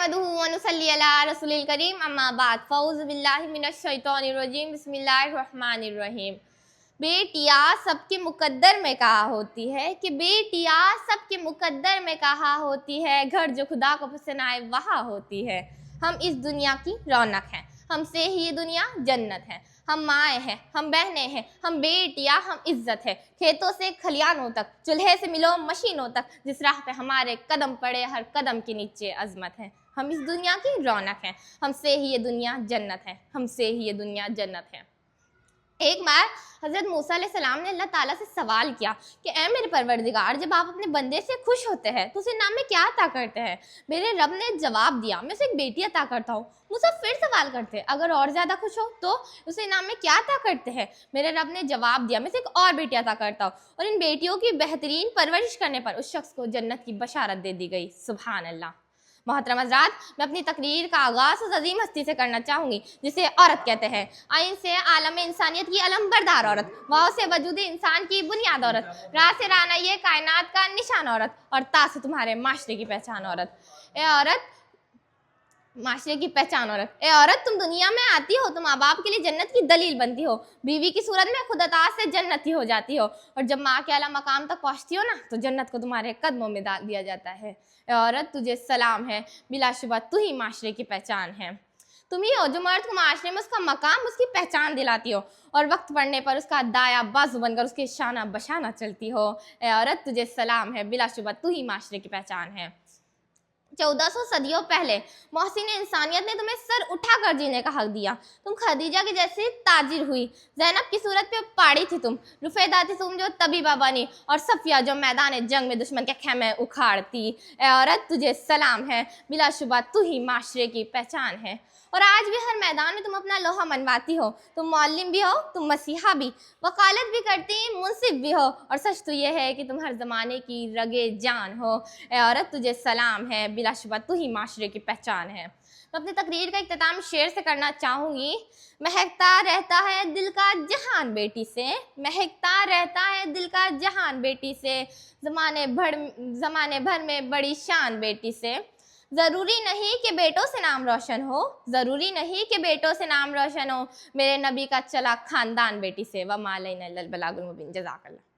नहमदुहु व नुसल्ली अला रसूलिल करीम अम्मा बाद फ़ऊज़ु बिल्लाहि मिनश शैतानिर रजीम बिस्मिल्लाहिर रहमानिर रहीम। बेटिया सबके मुकद्दर में कहा होती है कि बेटिया सबके मुकद्दर में कहा होती है, घर जो खुदा को पसंद आए वहाँ होती है। हम इस दुनिया की रौनक हैं, हमसे ही ये दुनिया जन्नत है। हम माएँ हैं, हम बहनें हैं, हम बेटियाँ, हम इज्जत है। खेतों से खलियानों तक, चूल्हे से मिलो मशीनों तक, जिस राह पे हमारे कदम पड़े हर कदम के नीचे अजमत है। हम इस दुनिया की रौनक हैं, हमसे ही ये दुनिया जन्नत है, हमसे ही ये दुनिया जन्नत है। एक बार हज़रत मूसा अलैहिस्सलाम ने अल्लाह ताला से सवाल किया कि ऐ मेरे परवरदिगार, जब आप अपने बंदे से खुश होते हैं तो उसे नाम में क्या अता करते हैं? मेरे रब ने जवाब दिया, मैं उसे एक बेटी अता करता हूँ। मूसा फिर सवाल करते, अगर और ज़्यादा खुश हो तो उसे नाम में क्या अता करते हैं? मेरे रब ने जवाब दिया, मैं उसे एक और बेटी अता करता हूँ। और इन बेटियों की बेहतरीन परवरिश करने पर उस शख्स को जन्नत की बशारत दे दी गई। सुभान अल्लाह। मोहतरम हज़रात, मैं अपनी तकरीर का आगाज़ उस अजीम हस्ती से करना चाहूँगी जिसे औरत कहते हैं। आइन से आलम इंसानियत की अलमबरदार औरत, वाव से वजूद इंसान की बुनियाद औरत, रा से राना ये कायनात का निशान औरत, और ता से तुम्हारे माशरे की पहचान औरत। ए औरत, माशरे की पहचान औरत। ए औरत, तुम दुनिया में आती हो तो माँ बाप के लिए जन्नत की दलील बनती हो, बीवी की सूरत में खुद अता से जन्नती हो जाती हो, और जब माँ के आला मकाम तक पहुँचती हो ना तो जन्नत को तुम्हारे कदमों में डाल दिया जाता है। ए औरत, तुझे सलाम है, बिलाशुबा तू ही माशरे की पहचान है। तुम ही हो जो मर्द को माशरे में उसका मकाम, उसकी पहचान दिलाती हो, और वक्त पड़ने पर उसका दाया बाजू बनकर उसके शाना बशाना चलती हो। ए औरत, तुझे सलाम है, बिलाशुबा तू ही माशरे की पहचान है। 1400 सदियों पहले मोहसिन इंसानियत ने तुम्हें सर उठाकर जीने का हक दिया। तुम खदीजा की जैसी ताजिर हुई, ज़ैनब की सूरत पे पाड़ी थी तुम, रुफैदा थी तुम जो तबीबा बनी, और सफिया जो मैदान जंग में दुश्मन के खेमे उखाड़ती। ए औरत, तुझे सलाम है, बिलाशुबा तू ही माशरे की पहचान है। और आज भी हर मैदान में तुम अपना लोहा मनवाती हो। तुम मौलिम भी हो, तुम मसीहा भी, वकालत भी करती, मुंसिफ भी हो, और सच तो यह है कि तुम हर ज़माने की रगे जान हो। ए औरत, तुझे सलाम है, बिलाशुबा तू ही माशरे की पहचान है। मैं अपनी तकरीर का इख्तिताम शेर से करना चाहूँगी। महकता रहता है दिल का जहान बेटी से, महकता रहता है दिल का जहान बेटी से, ज़माने भर में बड़ी शान बेटी से। ज़रूरी नहीं कि बेटों से नाम रोशन हो, ज़रूरी नहीं कि बेटों से नाम रोशन हो, मेरे नबी का चला खानदान बेटी से। व मा अलैना इल्लल बलागुल मुबीन। जज़ाकल्लाह।